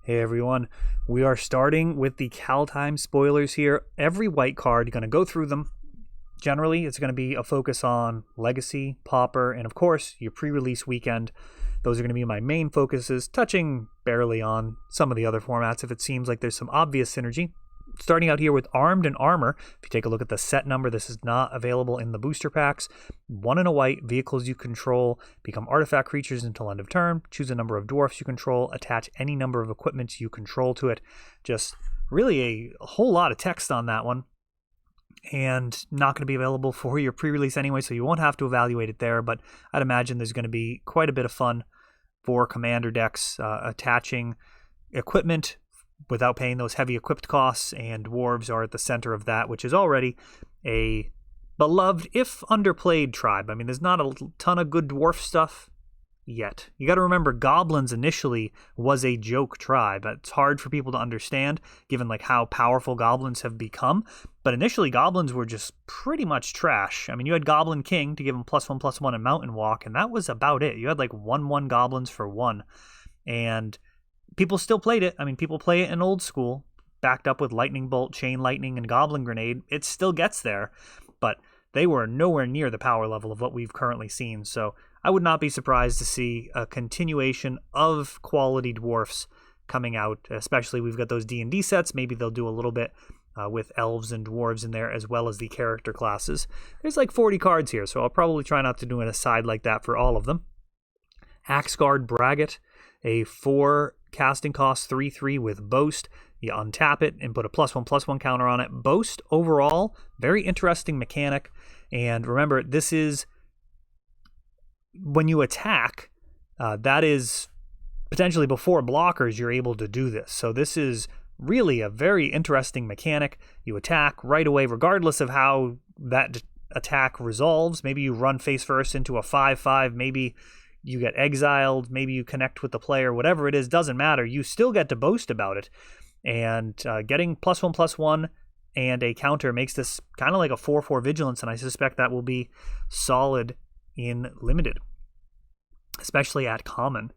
Hey everyone, we are starting with the Kaldheim spoilers here. Every white card, you're going to go through them. Generally, it's going to be a focus on Legacy, Pauper, and of course, your pre-release weekend. Those are going to be my main focuses, touching barely on some of the other formats if it seems like there's some obvious synergy. Starting out here with Armed and Armor. If you take a look at the set number, this is not available in the booster packs. 1 and a white, vehicles you control become artifact creatures until end of turn. Choose a number of dwarfs you control. Attach any number of equipment you control to it. Just really a whole lot of text on that one. And not going to be available for your pre-release anyway, so you won't have to evaluate it there. But I'd imagine there's going to be quite a bit of fun for commander decks attaching equipment without paying those heavy equipped costs, and dwarves are at the center of that, which is already a beloved, if underplayed, tribe. I mean, there's not a ton of good dwarf stuff yet. You got to remember, goblins initially was a joke tribe. It's hard for people to understand, given like how powerful goblins have become. But initially, goblins were just pretty much trash. I mean, you had Goblin King to give him +1/+1 in Mountain Walk, and that was about it. You had like 1/1 goblins for 1. And people still played it. I mean, people play it in old school, backed up with Lightning Bolt, Chain Lightning, and Goblin Grenade. It still gets there, but they were nowhere near the power level of what we've currently seen. So I would not be surprised to see a continuation of quality dwarfs coming out, especially we've got those D&D sets. Maybe they'll do a little bit with elves and dwarves in there, as well as the character classes. There's like 40 cards here, so I'll probably try not to do an aside like that for all of them. Axguard Braggart, a 4 casting cost 3/3 with Boast. You untap it and put a +1/+1 counter on it. Boast, overall, very interesting mechanic. And remember, this is when you attack, that is potentially before blockers, you're able to do this. So this is really a very interesting mechanic. You attack right away, regardless of how that attack resolves. Maybe you run face first into a 5/5, maybe you get exiled, maybe you connect with the player, whatever it is, doesn't matter. You still get to boast about it. And getting +1/+1 and a counter makes this kind of like a 4/4 vigilance, and I suspect that will be solid in limited, especially at common.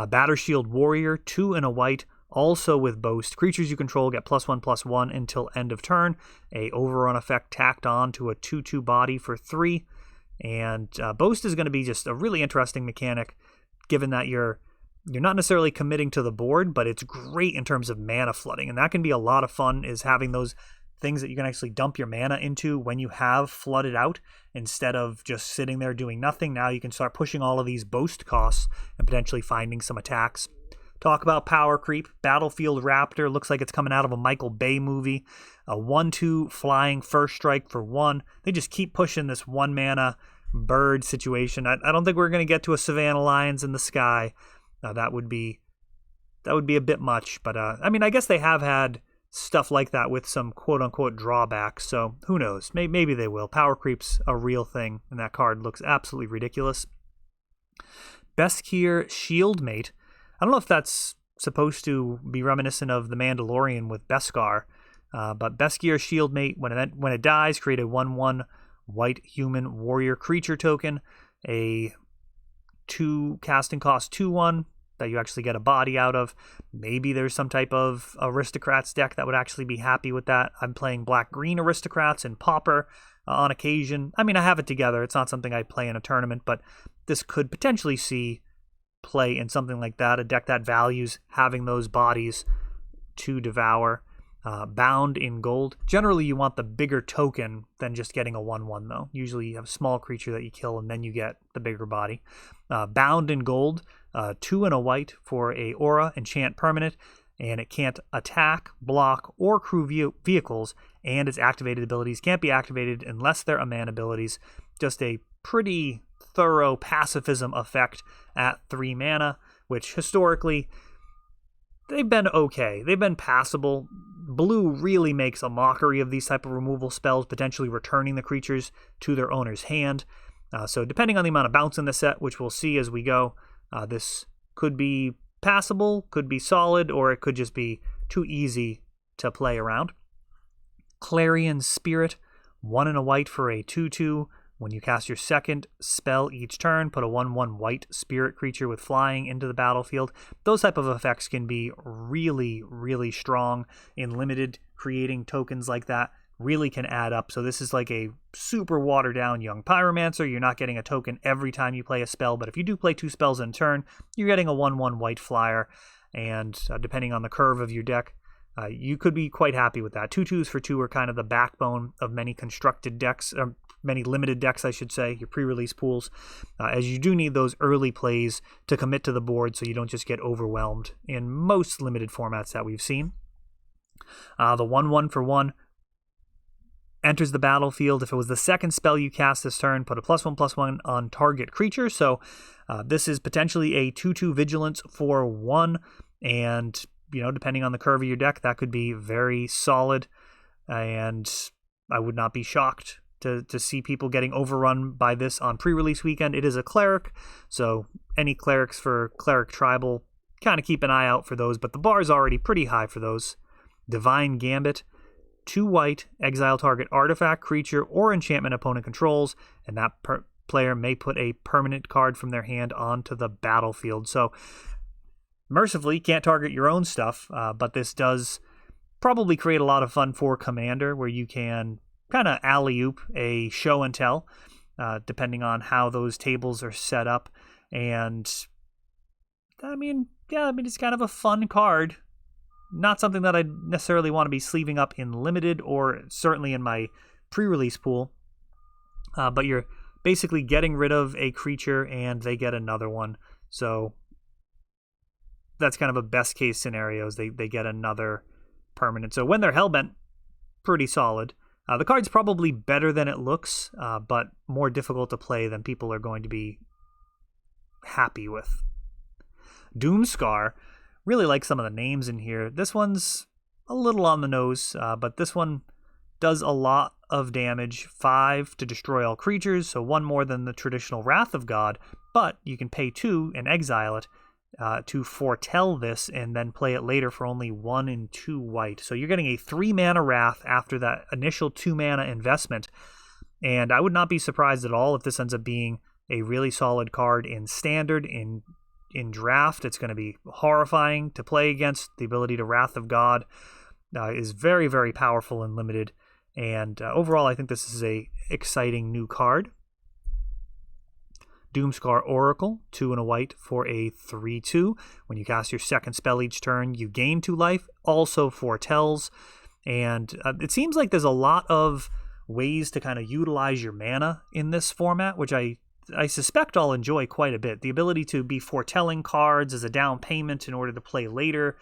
Batter Shield Warrior, 2 and a white, also with Boast. Creatures you control get +1/+1 until end of turn. A overrun effect tacked on to a 2/2 body for 3. And Boast is going to be just a really interesting mechanic, given that you're not necessarily committing to the board, but it's great in terms of mana flooding. And that can be a lot of fun, is having those things that you can actually dump your mana into when you have flooded out, instead of just sitting there doing nothing. Now you can start pushing all of these Boast costs and potentially finding some attacks. Talk about power creep. Battlefield Raptor looks like it's coming out of a Michael Bay movie. A 1/2 flying first strike for 1. They just keep pushing this 1 mana bird situation. I don't think we're going to get to a Savannah Lions in the sky. That would be a bit much. But I mean, I guess they have had stuff like that with some quote-unquote drawbacks. So who knows? Maybe they will. Power creep's a real thing, and that card looks absolutely ridiculous. Beskir Shieldmate. I don't know if that's supposed to be reminiscent of the Mandalorian with Beskar, but Beskir Shieldmate, when it dies, create a 1/1 white human warrior creature token, a 2 casting cost 2/1 that you actually get a body out of. Maybe there's some type of aristocrats deck that would actually be happy with that. I'm playing black-green aristocrats and Pauper on occasion. I mean, I have it together. It's not something I play in a tournament, but this could potentially see play in something like that, a deck that values having those bodies to devour. Bound in gold. Generally, you want the bigger token than just getting a 1/1, though. Usually, you have a small creature that you kill, and then you get the bigger body. Bound in gold, 2 and a white for a aura enchant permanent, and it can't attack, block, or crew vehicles, and its activated abilities can't be activated unless they're a mana abilities. Just a pretty thorough pacifism effect at 3 mana, which historically, they've been okay. They've been passable. Blue really makes a mockery of these type of removal spells, potentially returning the creatures to their owner's hand. So depending on the amount of bounce in the set, which we'll see as we go, this could be passable, could be solid, or it could just be too easy to play around. Clarion Spirit, 1 and a white for a 2/2 When you cast your second spell each turn, put a 1/1 white spirit creature with flying into the battlefield. Those type of effects can be really, really strong in limited. Creating tokens like that really can add up. So this is like a super watered down young pyromancer. You're not getting a token every time you play a spell, but if you do play 2 spells in turn, you're getting a 1/1 white flyer, and depending on the curve of your deck, you could be quite happy with that. 2/2s for 2 are kind of the backbone of many constructed decks, or many limited decks, I should say, your pre-release pools, as you do need those early plays to commit to the board so you don't just get overwhelmed in most limited formats that we've seen. The 1/1 for 1 enters the battlefield. If it was the second spell you cast this turn, put a +1/+1 on target creature. So this is potentially a 2/2 vigilance for 1, and depending on the curve of your deck, that could be very solid, and I would not be shocked to see people getting overrun by this on pre-release weekend. It is a cleric, so any clerics for cleric tribal, kind of keep an eye out for those, but the bar is already pretty high for those. Divine Gambit, 2 white, exile target artifact, creature, or enchantment opponent controls, and that player may put a permanent card from their hand onto the battlefield. So, mercifully, you can't target your own stuff, but this does probably create a lot of fun for Commander, where you can kind of alley-oop a show and tell, depending on how those tables are set up. And, it's kind of a fun card. Not something that I necessarily want to be sleeving up in limited, or certainly in my pre-release pool. But you're basically getting rid of a creature and they get another one. So that's kind of a best case scenario, is they get another permanent. So when they're Hellbent, pretty solid. The card's probably better than it looks, but more difficult to play than people are going to be happy with. Doomscar. Really like some of the names in here. This one's a little on the nose, but this one does a lot of damage. 5 to destroy all creatures, so 1 more than the traditional Wrath of God, but you can pay 2 and exile it to foretell this and then play it later for only 1 and 2 white. So you're getting a 3-mana Wrath after that initial 2-mana investment, and I would not be surprised at all if this ends up being a really solid card in Standard. In Draft, it's going to be horrifying to play against. The ability to Wrath of God is very, very powerful and limited. And overall, I think this is a exciting new card. Doomscar Oracle, 2 and a white for a 3/2. When you cast your second spell each turn, you gain 2 life. Also foretells. And it seems like there's a lot of ways to kind of utilize your mana in this format, which I suspect I'll enjoy quite a bit. The ability to be foretelling cards as a down payment in order to play later,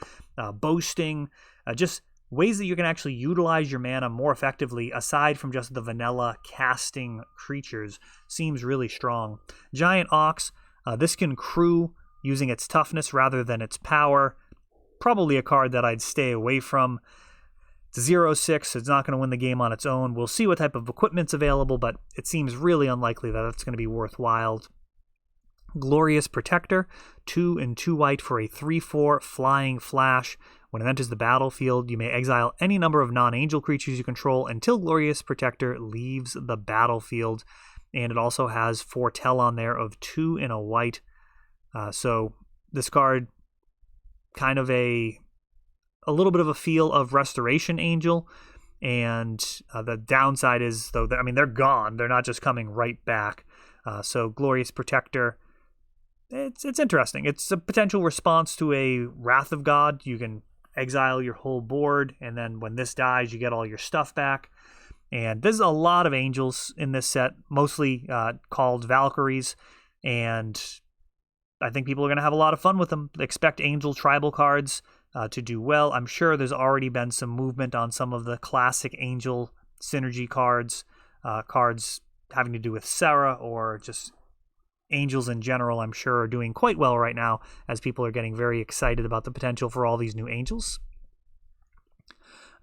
boasting, just ways that you can actually utilize your mana more effectively aside from just the vanilla casting creatures seems really strong. Giant Ox, this can crew using its toughness rather than its power. Probably a card that I'd stay away from. It's 0/6, it's not going to win the game on its own. We'll see what type of equipment's available, but it seems really unlikely that it's going to be worthwhile. Glorious Protector, 2 and 2 white for a 3/4 flying flash. When it enters the battlefield, you may exile any number of non-angel creatures you control until Glorious Protector leaves the battlefield. And it also has foretell on there of 2 and a white. So this card, kind of a little bit of a feel of Restoration Angel, and the downside is, though, they're gone. They're not just coming right back. So Glorious Protector, it's interesting. It's a potential response to a Wrath of God. You can exile your whole board, and then when this dies, you get all your stuff back. And there's a lot of angels in this set, mostly called Valkyries, and I think people are going to have a lot of fun with them. Expect angel tribal cards to do well. I'm sure there's already been some movement on some of the classic angel synergy cards, cards having to do with Sarah or just angels in general. I'm sure are doing quite well right now as people are getting very excited about the potential for all these new angels.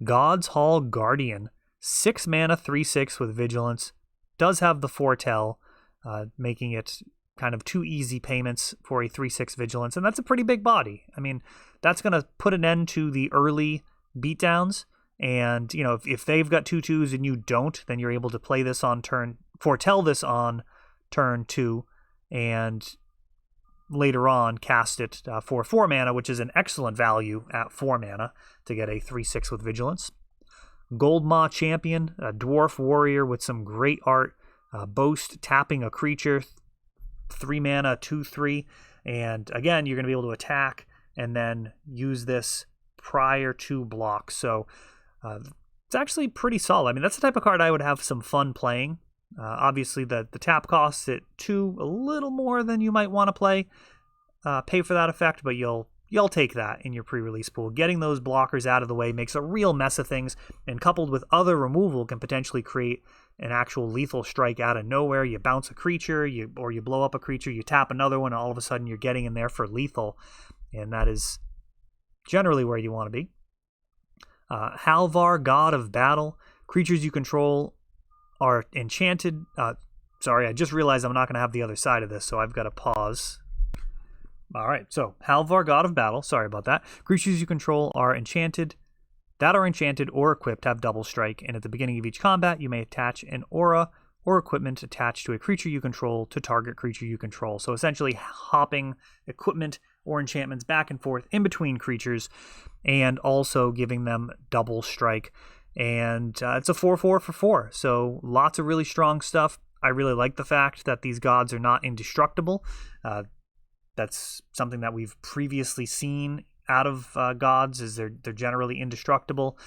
God's Hall Guardian, 6 mana, 3/6 with vigilance, does have the foretell, making it kind of 2 easy payments for a 3/6 vigilance, and that's a pretty big body. That's going to put an end to the early beatdowns, and if they've got 2/2s and you don't, then you're able to play this on turn foretell this on turn 2 and later on cast it for 4 mana, which is an excellent value at 4 mana to get a 3/6 with Vigilance. Goldmaw Champion, a dwarf warrior with some great art. Boast, tapping a creature, 3 mana, 2/3. And again, you're going to be able to attack and then use this prior to block. So it's actually pretty solid. I mean, that's the type of card I would have some fun playing. Obviously, the tap costs it 2, a little more than you might want to pay for that effect, but you'll take that in your pre-release pool. Getting those blockers out of the way makes a real mess of things, and coupled with other removal can potentially create an actual lethal strike out of nowhere. You bounce a creature, or you blow up a creature, you tap another one, and all of a sudden you're getting in there for lethal, and that is generally where you want to be. Halvar, God of Battle. Creatures you control are enchanted. Sorry, I just realized I'm not going to have the other side of this, so I've got to pause. All right, so Halvar, God of Battle. Sorry about that. Creatures you control are enchanted or equipped have double strike, and at the beginning of each combat, you may attach an aura or equipment attached to a creature you control to target creature you control. So essentially hopping equipment or enchantments back and forth in between creatures and also giving them double strike. And it's a 4/4 for 4, so lots of really strong stuff. I really like the fact that these gods are not indestructible. That's something that we've previously seen out of gods, is they're generally indestructible.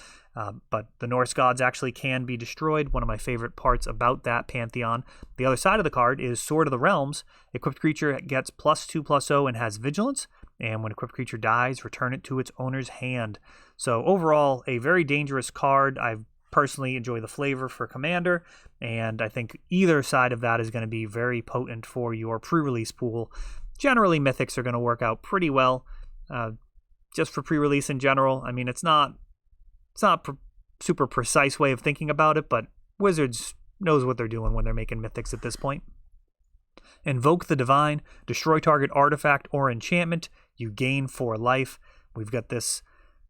But the Norse gods actually can be destroyed. One of my favorite parts about that pantheon. The other side of the card is Sword of the Realms. Equipped creature gets +2/+0 and has Vigilance. And when equipped creature dies, return it to its owner's hand. So overall, a very dangerous card. I personally enjoy the flavor for Commander, and I think either side of that is going to be very potent for your pre-release pool. Generally, Mythics are going to work out pretty well. Just for pre-release in general, I mean, it's not super precise way of thinking about it, but Wizards knows what they're doing when they're making Mythics at this point. Invoke the Divine, destroy target artifact or enchantment, you gain 4 life. We've got this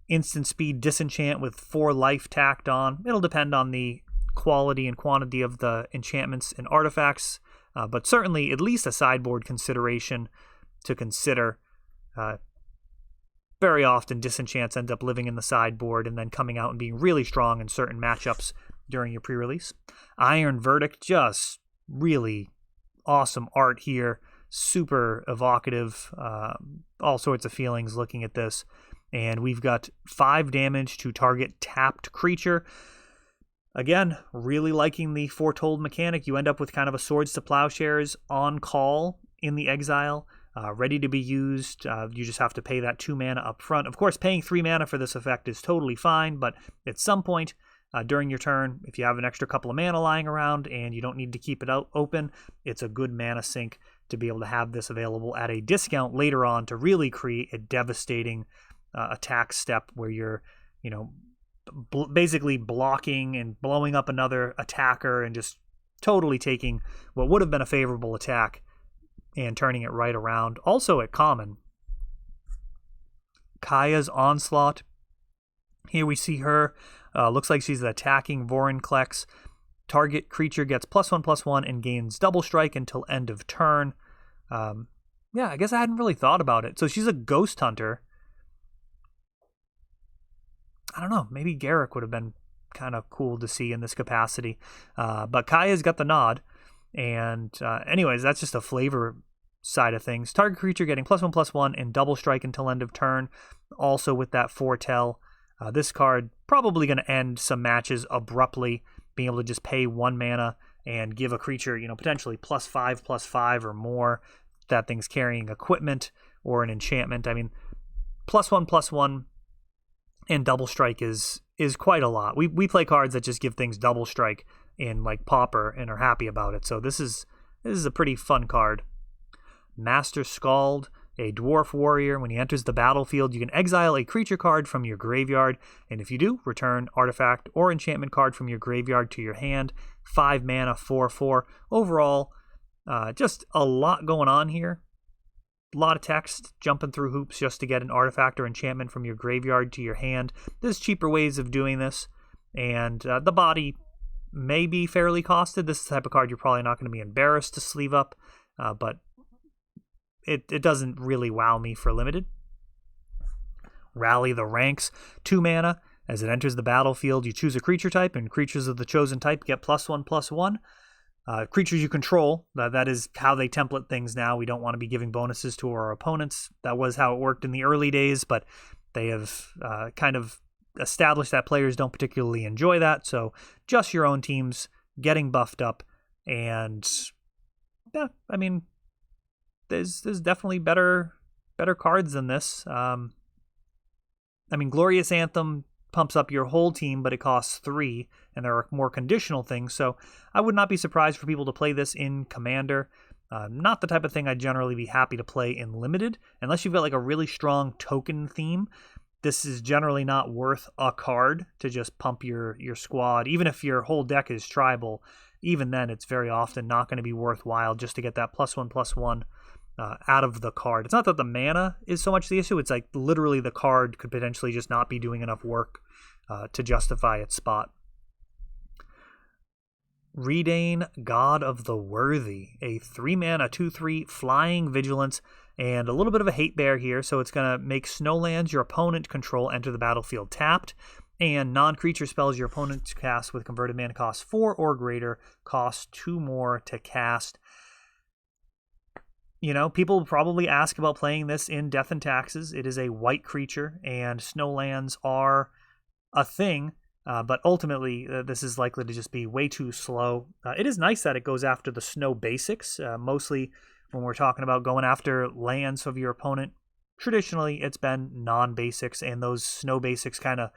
instant speed disenchant with 4 life tacked on. It'll depend on the quality and quantity of the enchantments and artifacts, but certainly at least a sideboard consideration to consider. Very often disenchants end up living in the sideboard and then coming out and being really strong in certain matchups during your pre-release. Iron Verdict, just really awesome art here, super evocative, all sorts of feelings looking at this. And we've got 5 damage to target tapped creature. Again, really liking the Foretold mechanic. You end up with kind of a Swords to Plowshares on call in the exile, ready to be used. You just have to pay that 2 mana up front. Of course, paying 3 mana for this effect is totally fine, but at some point during your turn, if you have an extra couple of mana lying around and you don't need to keep it out open, it's a good mana sink to be able to have this available at a discount later on to really create a devastating attack step where you're, basically blocking and blowing up another attacker and just totally taking what would have been a favorable attack and turning it right around. Also at common, Kaya's Onslaught. Here we see her. Looks like she's attacking Vorinclex. Target creature gets +1/+1 and gains double strike until end of turn. I guess I hadn't really thought about it. So she's a ghost hunter. I don't know. Maybe Garruk would have been kind of cool to see in this capacity. But Kaya's got the nod. And anyways, that's just a flavor side of things. Target creature getting +1/+1 and double strike until end of turn. Also with that foretell. This card probably going to end some matches abruptly, being able to just pay 1 mana and give a creature, potentially +5/+5 or more. That thing's carrying equipment or an enchantment. I mean, +1/+1 and double strike is quite a lot. We play cards that just give things double strike in like Pauper and are happy about it. So this is a pretty fun card. Master Skald, a dwarf warrior. When he enters the battlefield, you can exile a creature card from your graveyard, and if you do, return artifact or enchantment card from your graveyard to your hand. 5 mana, 4/4. Overall, just a lot going on here. A lot of text, jumping through hoops just to get an artifact or enchantment from your graveyard to your hand. There's cheaper ways of doing this, and the body may be fairly costed. This is the type of card you're probably not going to be embarrassed to sleeve up, but it doesn't really wow me for limited. Rally the Ranks, 2 mana. As it enters the battlefield, you choose a creature type, and creatures of the chosen type get +1/+1. Creatures you control, that is how they template things now. We don't want to be giving bonuses to our opponents. That was how it worked in the early days, but they have kind of established that players don't particularly enjoy that. So just your own teams getting buffed up, and yeah, I mean, there's definitely better cards than this. I mean, Glorious Anthem pumps up your whole team, but it costs 3, and there are more conditional things, so I would not be surprised for people to play this in Commander. Not the type of thing I'd generally be happy to play in Limited, unless you've got like a really strong token theme. This is generally not worth a card to just pump your squad. Even if your whole deck is tribal, even then it's very often not going to be worthwhile just to get that +1/+1 out of the card. It's not that the mana is so much the issue, it's like literally the card could potentially just not be doing enough work to justify its spot. Redain, God of the Worthy, a 3 mana 2/3 flying vigilance, and a little bit of a hate bear here, so it's going to make snowlands your opponent control enter the battlefield tapped, and non-creature spells your opponent cast with converted mana cost 4 or greater cost 2 more to cast. You know, people probably ask about playing this in Death and Taxes. It is a white creature, and snowlands are a thing, but ultimately this is likely to just be way too slow. It is nice that it goes after the snow basics, mostly when we're talking about going after lands of your opponent. Traditionally, it's been non-basics, and those snow basics kind of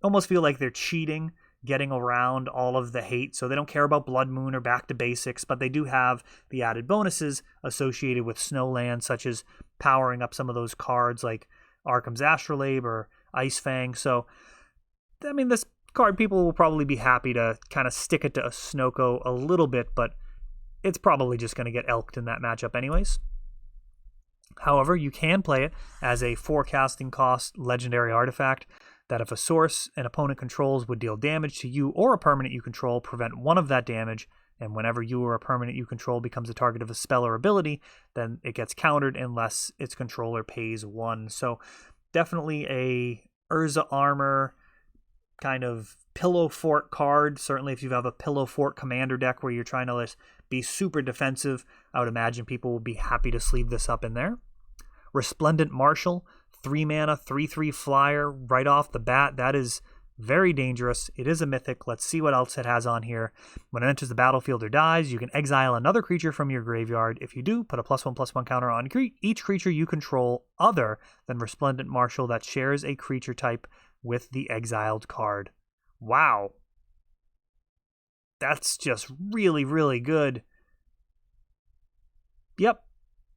almost feel like they're cheating, getting around all of the hate, so they don't care about Blood Moon or Back to Basics, but they do have the added bonuses associated with Snowland, such as powering up some of those cards like Arkham's Astrolabe or Ice Fang. So, I mean, this card, people will probably be happy to kind of stick it to a Snoko a little bit, but it's probably just going to get elked in that matchup anyways. However, you can play it as a forecasting cost legendary artifact that if a source an opponent controls would deal damage to you or a permanent you control, prevent 1 of that damage, and whenever you or a permanent you control becomes a target of a spell or ability, then it gets countered unless its controller pays 1. So definitely a Urza Armor kind of pillow fort card. Certainly if you have a pillow fort commander deck where you're trying to be super defensive, I would imagine people will be happy to sleeve this up in there. Resplendent Marshall, 3 mana, 3/3 flyer right off the bat. That is very dangerous. It is a mythic. Let's see what else it has on here. When it enters the battlefield or dies, you can exile another creature from your graveyard. If you do, put a +1/+1 counter on each creature you control other than Resplendent Marshall that shares a creature type with the exiled card. Wow. That's just really, really good.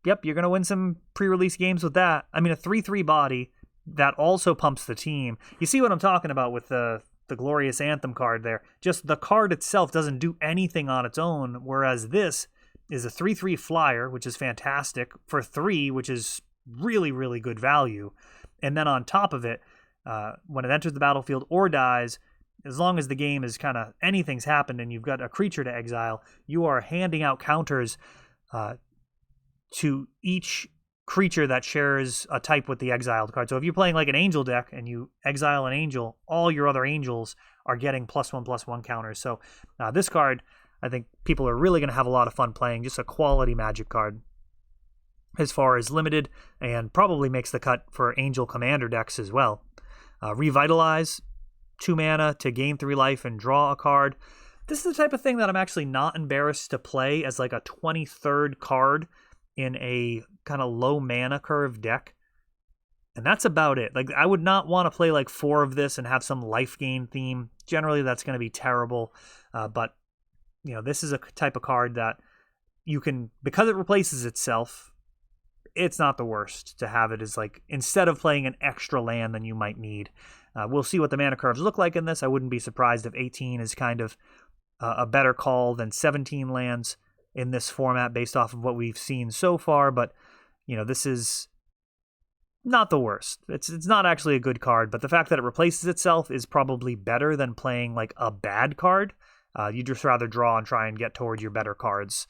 Yep, you're going to win some pre-release games with that. I mean, a 3/3 body that also pumps the team. You see what I'm talking about with the Glorious Anthem card there. Just the card itself doesn't do anything on its own, whereas this is a 3/3 flyer, which is fantastic, for 3, which is really, really good value. And then on top of it, when it enters the battlefield or dies, as long as the game is kind of anything's happened and you've got a creature to exile, you are handing out counters to each creature that shares a type with the exiled card. So if you're playing like an angel deck and you exile an angel, all your other angels are getting +1/+1 counters. So this card, I think people are really going to have a lot of fun playing. Just a quality Magic card as far as limited, and probably makes the cut for angel commander decks as well. Revitalize, 2 mana to gain 3 life and draw a card. This is the type of thing that I'm actually not embarrassed to play as like a 23rd card in a kind of low mana curve deck. And that's about it. Like, I would not want to play like 4 of this and have some life gain theme. Generally, that's going to be terrible. But, you know, this is a type of card that you can, because it replaces itself, it's not the worst to have it as like, instead of playing an extra land than you might need. We'll see what the mana curves look like in this. I wouldn't be surprised if 18 is kind of a better call than 17 lands in this format based off of what we've seen so far. But, you know, this is not the worst. It's not actually a good card, but the fact that it replaces itself is probably better than playing like a bad card. You'd just rather draw and try and get towards your better cards.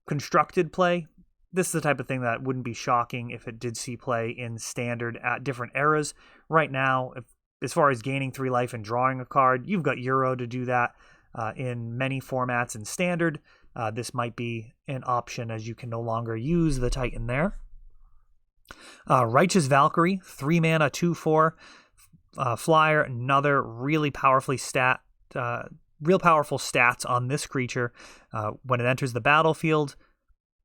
Constructed play, this is the type of thing that wouldn't be shocking if it did see play in Standard at different eras. Right now, as far as gaining 3 life and drawing a card, you've got Euro to do that in many formats in Standard. This might be an option as you can no longer use the Titan there. Righteous Valkyrie, 3 mana, 2/4 flyer, another really powerful stats on this creature. When it enters the battlefield,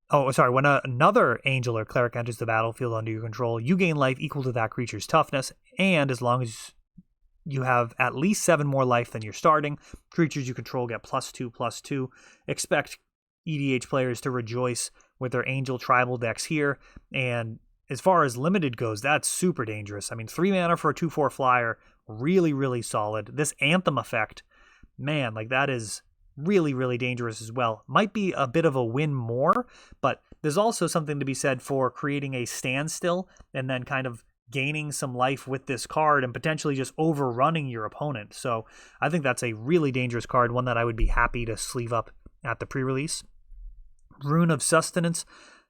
when another angel or cleric enters the battlefield under your control, you gain life equal to that creature's toughness, and as long as you have at least 7 more life than you're starting, creatures you control get +2/+2. Expect EDH players to rejoice with their angel tribal decks here, and as far as limited goes, that's super dangerous. I mean, 3 mana for a 2/4 flyer, really, really solid. This Anthem effect, man, like that is really, really dangerous as well. Might be a bit of a win more, but there's also something to be said for creating a standstill and then kind of gaining some life with this card and potentially just overrunning your opponent. So I think that's a really dangerous card, one that I would be happy to sleeve up at the pre-release. Rune of Sustenance,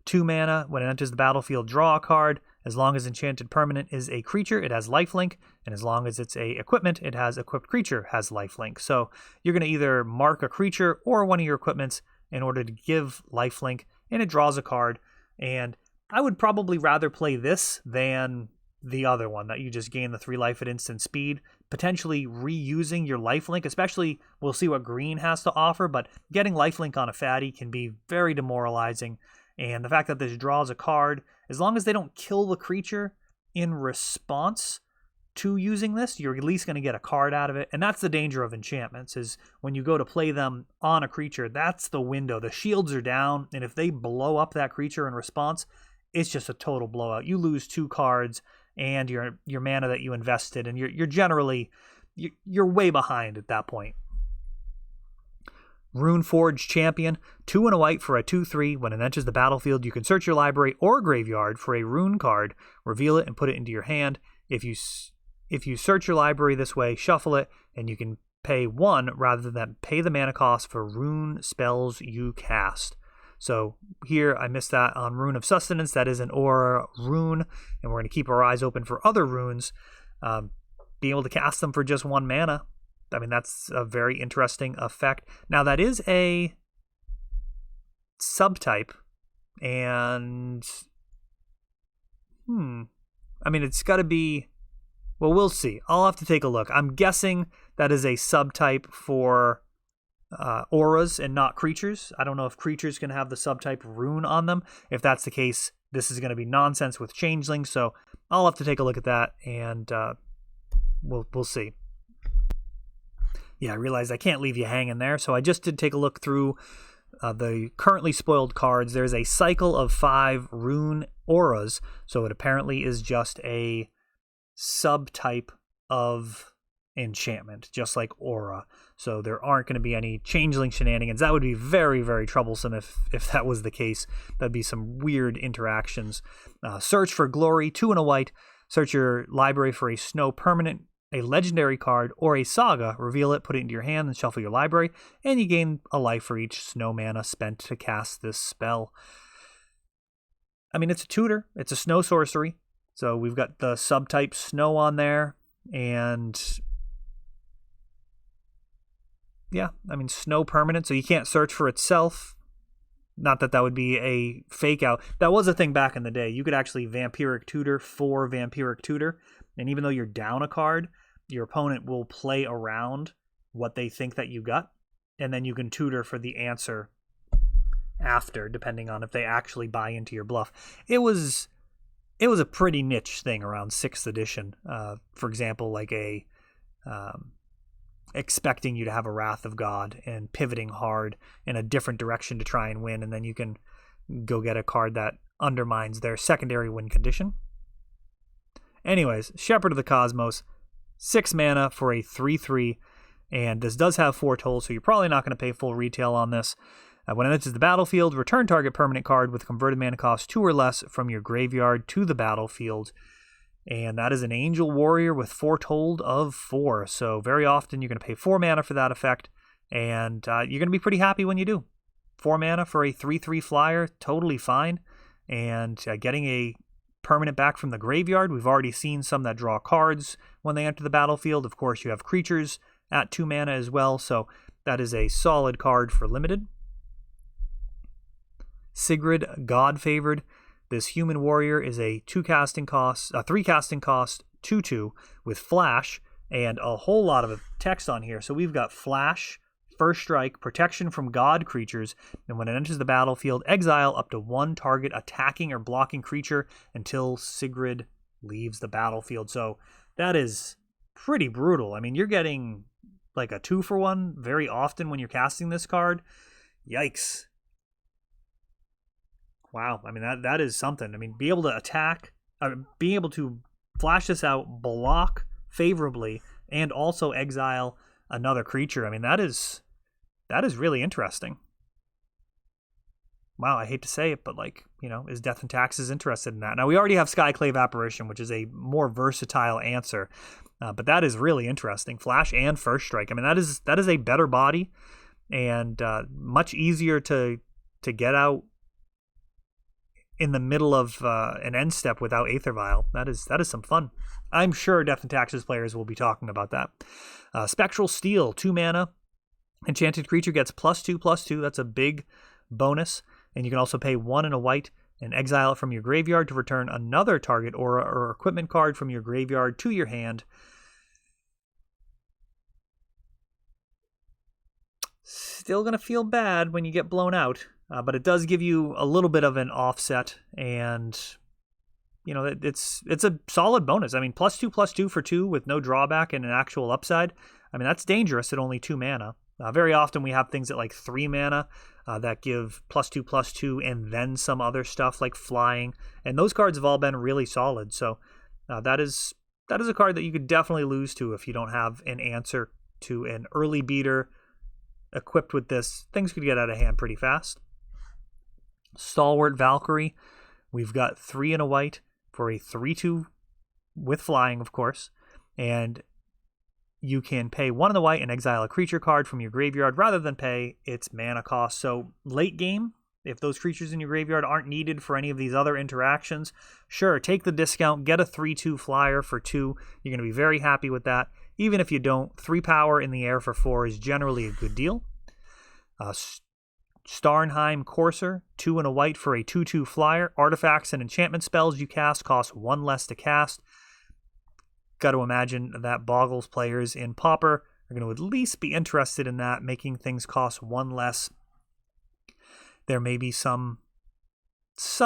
2 mana. When it enters the battlefield, draw a card. As long as enchanted permanent is a creature, it has lifelink, and as long as it's a equipment, it has equipped creature has lifelink. So you're going to either mark a creature or one of your equipments in order to give lifelink, and it draws a card. And I would probably rather play this than the other one, that you just gain the 3 life at instant speed, potentially reusing your lifelink, especially we'll see what green has to offer, but getting lifelink on a fatty can be very demoralizing. And the fact that this draws a card, as long as they don't kill the creature in response to using this, you're at least going to get a card out of it. And that's the danger of enchantments, is when you go to play them on a creature, that's the window. The shields are down, and if they blow up that creature in response, it's just a total blowout. You lose 2 cards and your mana that you invested, and you're generally you're way behind at that point. Runeforged Champion, 2 and a white for a 2/3. When it enters the battlefield, you can search your library or graveyard for a rune card, reveal it, and put it into your hand. If you search your library this way, shuffle it, and you can pay 1 rather than pay the mana cost for rune spells you cast. So here, I missed that on Rune of Sustenance. That is an aura rune, and we're going to keep our eyes open for other runes. Being able to cast them for just 1 mana, I mean, that's a very interesting effect. Now, that is a subtype, and I mean, it's got to be, well, we'll see. I'll have to take a look. I'm guessing that is a subtype for auras and not creatures. I don't know if creatures can have the subtype rune on them. If that's the case, this is going to be nonsense with changelings, so I'll have to take a look at that, and we'll see. Yeah, I realized I can't leave you hanging there, so I just did take a look through the currently spoiled cards. There's a cycle of 5 rune auras, so it apparently is just a subtype of enchantment, just like aura. So there aren't going to be any changeling shenanigans. That would be very, very troublesome if that was the case. That'd be some weird interactions. Search for glory, 2 and a white. Search your library for a snow permanent, a legendary card, or a saga. Reveal it, put it into your hand, and shuffle your library, and you gain a life for each snow mana spent to cast this spell. I mean, it's a tutor. It's a snow sorcery. So we've got the subtype snow on there, and yeah, I mean, snow permanent, so you can't search for itself. Not that that would be a fake out. That was a thing back in the day. You could actually vampiric tutor for vampiric tutor, and even though you're down a card, your opponent will play around what they think that you got, and then you can tutor for the answer after, depending on if they actually buy into your bluff. It was a pretty niche thing around 6th edition. For example, like a expecting you to have a Wrath of God and pivoting hard in a different direction to try and win, and then you can go get a card that undermines their secondary win condition. Anyways, Shepherd of the Cosmos, 6 mana for a 3/3, and this does have Foretold, so you're probably not going to pay full retail on this. When it enters the battlefield, return target permanent card with converted mana cost 2 or less from your graveyard to the battlefield. And that is an Angel Warrior with Foretold of 4. So very often you're going to pay 4 mana for that effect. and you're going to be pretty happy when you do. 4 mana for a 3/3 flyer, totally fine. And getting a permanent back from the graveyard. We've already seen some that draw cards when they enter the battlefield. Of course, you have creatures at 2 mana as well, so that is a solid card for limited. Sigrid, God Favored. This human warrior is a 3 casting cost, 2/2 with flash, and a whole lot of text on here. So we've got flash, first strike, protection from god creatures, and when it enters the battlefield, exile up to 1 target attacking or blocking creature until Sigrid leaves the battlefield. So that is pretty brutal. I mean, you're getting like a 2-for-1 very often when you're casting this card. Yikes. Wow. I mean, that is something. I mean, be able to attack, being able to flash this out, block favorably, and also exile another creature. I mean, that is really interesting. Wow, I hate to say it, but like, you know, is Death and Taxes interested in that? Now, we already have Skyclave Apparition, which is a more versatile answer, but that is really interesting. Flash and First Strike. I mean, that is a better body and much easier to get out in the middle of an end step without Aether Vial. That is some fun. I'm sure Death and Taxes players will be talking about that. Spectral Steel, 2 mana. Enchanted creature gets +2/+2. That's a big bonus. And you can also pay 1 and a white and exile it from your graveyard to return another target aura or equipment card from your graveyard to your hand. Still going to feel bad when you get blown out, but it does give you a little bit of an offset, and you know, it's a solid bonus. I mean, +2/+2 for 2 with no drawback and an actual upside. I mean, that's dangerous at only 2 mana. Very often we have things at like 3 mana that give +2/+2 and then some other stuff like flying. And those cards have all been really solid. So that is a card that you could definitely lose to if you don't have an answer to an early beater equipped with this. Things could get out of hand pretty fast. Stalwart Valkyrie. We've got 3 and a white for a 3/2 with flying, of course. And you can pay 1 in the white and exile a creature card from your graveyard rather than pay its mana cost. So late game, if those creatures in your graveyard aren't needed for any of these other interactions, sure, take the discount, get a 3/2 flyer for 2. You're going to be very happy with that. Even if you don't, 3 power in the air for 4 is generally a good deal. Starnheim Courser, 2 and a white for a 2/2 flyer. Artifacts and enchantment spells you cast cost 1 less to cast. Got to imagine that boggles players in Pauper are going to at least be interested in that, making things cost 1 less. There may be some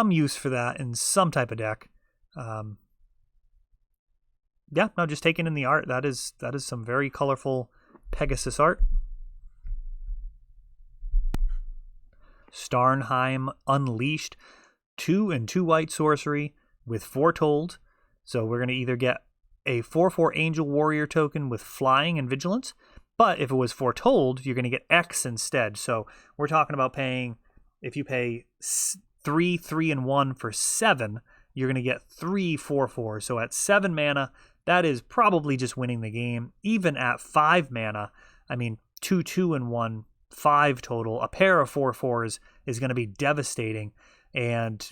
use for that in some type of deck. Yeah, no, just taking in the art. That is some very colorful Pegasus art. Starnheim Unleashed, 2 and 2 white sorcery with Foretold. So we're going to either get a 4/4 Angel Warrior token with flying and vigilance, but if it was Foretold, you're going to get X instead. So we're talking about paying, if you pay 3, 3, and 1 for 7, you're going to get 3 4/4. So at 7 mana, that is probably just winning the game. Even at 5 mana, I mean, 2, 2, and 1, 5 total. A pair of 4/4s is going to be devastating, and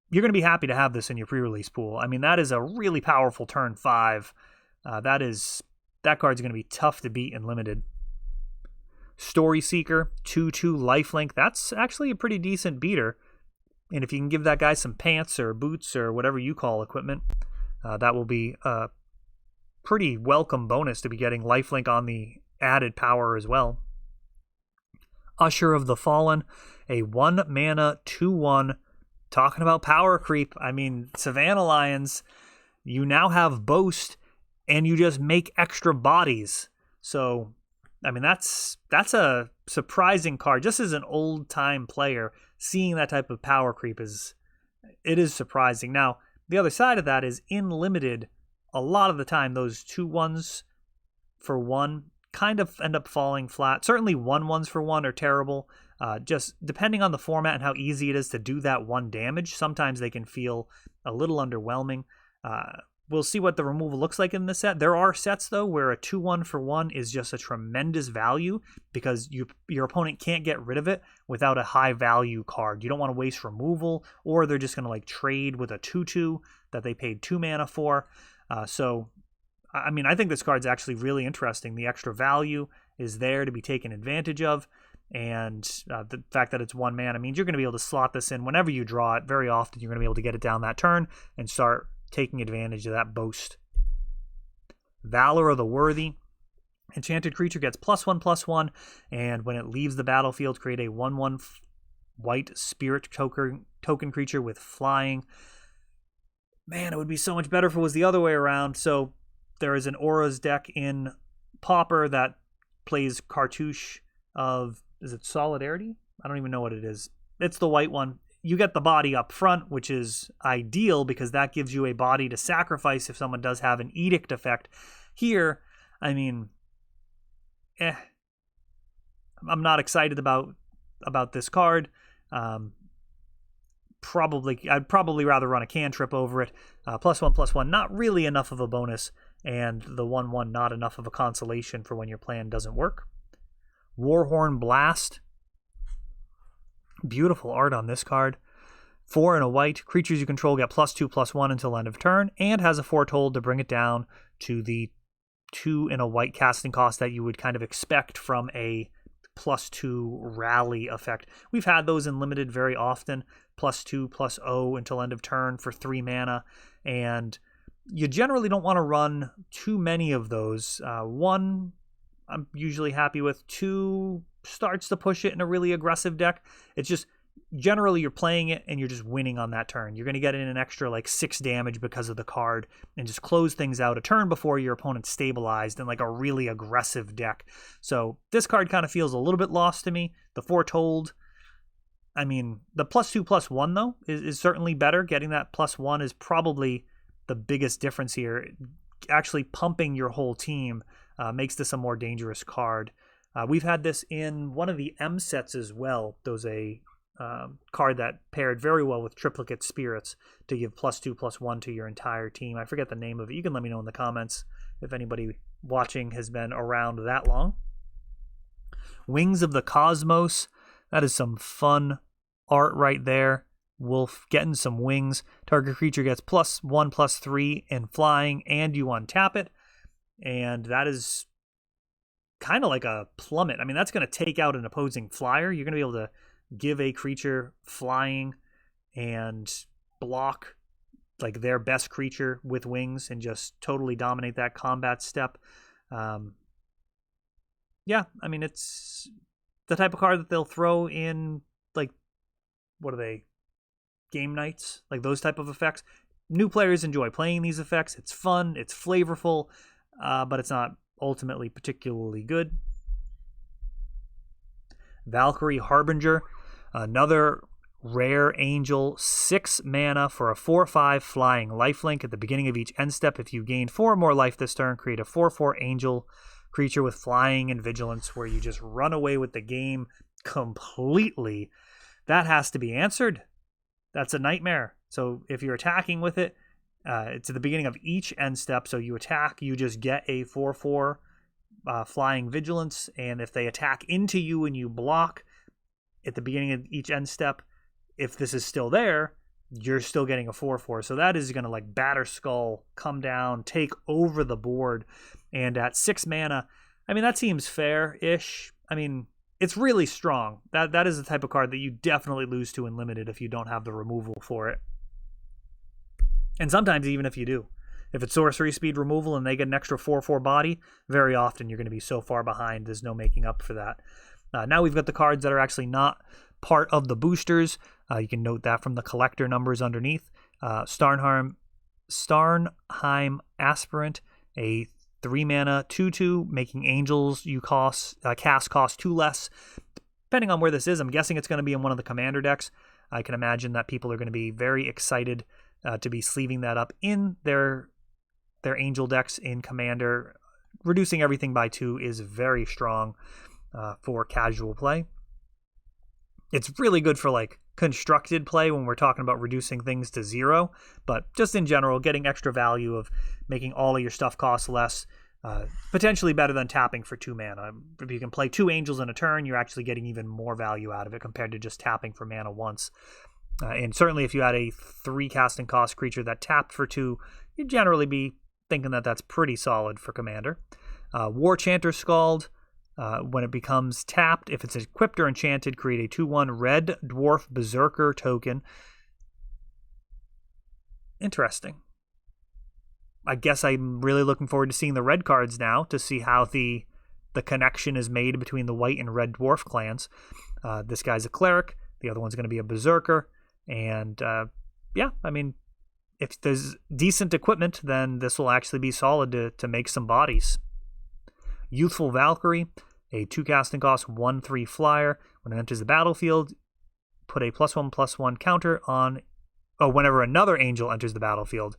you're going to be happy to have this in your pre-release pool. I mean, that is a really powerful turn 5. That card's going to be tough to beat in limited. Story Seeker, 2/2 lifelink. That's actually a pretty decent beater. And if you can give that guy some pants or boots or whatever you call equipment, that will be a pretty welcome bonus to be getting lifelink on the added power as well. Usher of the Fallen, a 1 mana 2/1. Talking about power creep, I mean, Savannah Lions, you now have Boast, and you just make extra bodies. So, I mean, that's a surprising card. Just as an old-time player, seeing that type of power creep is surprising. Now, the other side of that is in limited, a lot of the time, those 2/1s for 1 kind of end up falling flat. Certainly 1/1s for 1 are terrible. Just depending on the format and how easy it is to do that 1 damage, sometimes they can feel a little underwhelming. we'll see what the removal looks like in this set. There are sets, though, where a 2-1 for 1 is just a tremendous value because your opponent can't get rid of it without a high-value card. You don't want to waste removal, or they're just going to like trade with a 2-2 that they paid 2 mana for. So, I mean, I think this card's actually really interesting. The extra value is there to be taken advantage of, and the fact that it's 1 mana means you're going to be able to slot this in whenever you draw it. Very often, you're going to be able to get it down that turn and start taking advantage of that boast. Valor of the Worthy. Enchanted creature gets +1/+1, and when it leaves the battlefield, create a 1/1 white spirit token creature with flying. Man, it would be so much better if it was the other way around. So there is an Auras deck in Pauper that plays Cartouche of, is it Solidarity? I don't even know what it is. It's the white one. You get the body up front, which is ideal because that gives you a body to sacrifice if someone does have an Edict effect. Here, I mean, I'm not excited about this card. I'd probably rather run a cantrip over it. +1/+1, not really enough of a bonus, and the 1/1 not enough of a consolation for when your plan doesn't work. Warhorn Blast. Beautiful art on this card. 4 and a white. Creatures you control get +2/+1 until end of turn, and has a Foretold to bring it down to the 2 and a white casting cost that you would kind of expect from a +2 rally effect. We've had those in limited very often. +2/+0 until end of turn for 3 mana, and you generally don't want to run too many of those. 1, I'm usually happy with. 2 starts to push it in a really aggressive deck. It's just generally you're playing it and you're just winning on that turn. You're going to get in an extra like 6 damage because of the card and just close things out a turn before your opponent's stabilized in like a really aggressive deck. So this card kind of feels a little bit lost to me. The Foretold, I mean, the +2/+1 though is certainly better. Getting that +1 is probably the biggest difference here. Actually pumping your whole team makes this a more dangerous card. We've had this in one of the M sets as well. There was a card that paired very well with Triplicate Spirits to give +2/+1 to your entire team. I forget the name of it. You can let me know in the comments if anybody watching has been around that long. Wings of the Cosmos. That is some fun art right there. Wolf getting some wings. Target creature gets +1/+3 in flying, and you untap it. And that is kind of like a plummet. I mean, that's going to take out an opposing flyer. You're going to be able to give a creature flying and block like their best creature with wings and just totally dominate that combat step. Yeah, I mean, it's the type of card that they'll throw in, like, what are they? Game nights, like those type of effects. New players enjoy playing these effects. It's fun, it's flavorful, but it's not ultimately particularly good. Valkyrie Harbinger, another rare angel, 6 mana for a 4/5 flying lifelink. At the beginning of each end step, if you gain 4 or more life this turn, create a 4/4 angel creature with flying and vigilance where you just run away with the game completely. That has to be answered. That's a nightmare. So if you're attacking with it, it's at the beginning of each end step. So you attack, you just get a 4/4 flying vigilance. And if they attack into you and you block at the beginning of each end step, if this is still there, you're still getting a 4/4. So that is going to like batter skull, come down, take over the board. And at 6 mana, I mean, that seems fair-ish. I mean, it's really strong. That is the type of card that you definitely lose to in limited if you don't have the removal for it. And sometimes even if you do. If it's sorcery speed removal and they get an extra 4/4 body, very often you're going to be so far behind there's no making up for that. Now we've got the cards that are actually not part of the boosters. You can note that from the collector numbers underneath. Starnheim Aspirant, a 3 mana 2/2, making angels you cast cost 2 less. Depending on where this is, I'm guessing it's going to be in one of the commander decks. I can imagine that people are going to be very excited to be sleeving that up in their angel decks in commander. Reducing everything by 2 is very strong for casual play. It's really good for like constructed play when we're talking about reducing things to 0, but just in general, getting extra value of making all of your stuff cost less, potentially better than tapping for 2 mana. If you can play 2 angels in a turn, you're actually getting even more value out of it compared to just tapping for mana once. And certainly if you had a 3 casting cost creature that tapped for 2, you'd generally be thinking that that's pretty solid for Commander. War Chanter Skald, when it becomes tapped, if it's equipped or enchanted, create a 2/1 red dwarf berserker token. Interesting. I guess I'm really looking forward to seeing the red cards now to see how the connection is made between the white and red dwarf clans. This guy's a cleric. The other one's going to be a berserker. And yeah, I mean, if there's decent equipment, then this will actually be solid to make some bodies. Youthful Valkyrie, a 2 casting cost, 1/3 flyer. When it enters the battlefield, put a +1/+1 counter on. Oh, whenever another angel enters the battlefield,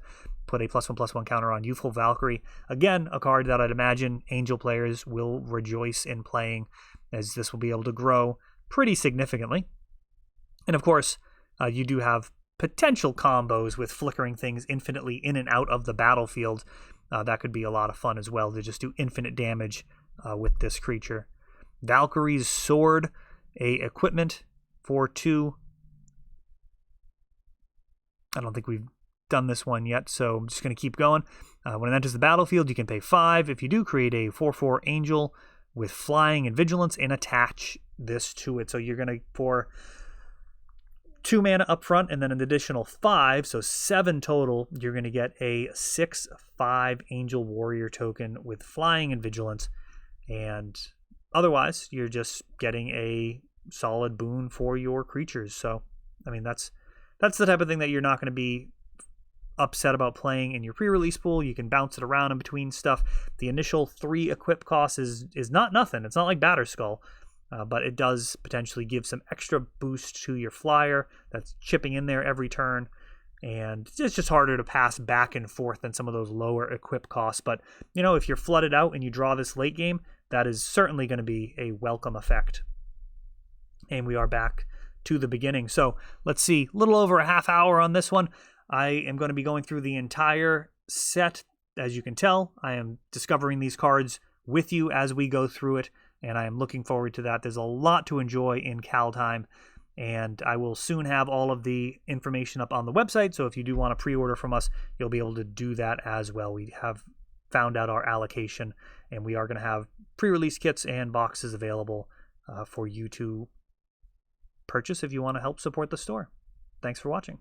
put a +1/+1 counter on Youthful Valkyrie. Again, a card that I'd imagine angel players will rejoice in playing, as this will be able to grow pretty significantly. And of course, you do have potential combos with flickering things infinitely in and out of the battlefield. That could be a lot of fun as well, to just do infinite damage with this creature. Valkyrie's Sword, a equipment for 2. I don't think we've done this one yet, so I'm just going to keep going. When it enters the battlefield, you can pay 5. If you do, create a 4/4 angel with flying and vigilance and attach this to it. So you're going to, for 2 mana up front and then an additional 5, so 7 total, you're going to get a 6/5 angel warrior token with flying and vigilance. And otherwise, you're just getting a solid boon for your creatures. So, I mean, that's the type of thing that you're not going to be upset about playing in your pre-release pool. You can bounce it around in between stuff. The initial 3 equip cost is not nothing. It's not like Batterskull, but it does potentially give some extra boost to your flyer that's chipping in there every turn. And it's just harder to pass back and forth than some of those lower equip costs. But, you know, if you're flooded out and you draw this late game, that is certainly going to be a welcome effect. And we are back to the beginning. So let's see, a little over a half hour on this one. I am going to be going through the entire set. As you can tell, I am discovering these cards with you as we go through it, and I am looking forward to that. There's a lot to enjoy in Kaldheim, and I will soon have all of the information up on the website, so if you do want to pre-order from us, you'll be able to do that as well. We have found out our allocation, and we are going to have pre-release kits and boxes available for you to purchase if you want to help support the store. Thanks for watching.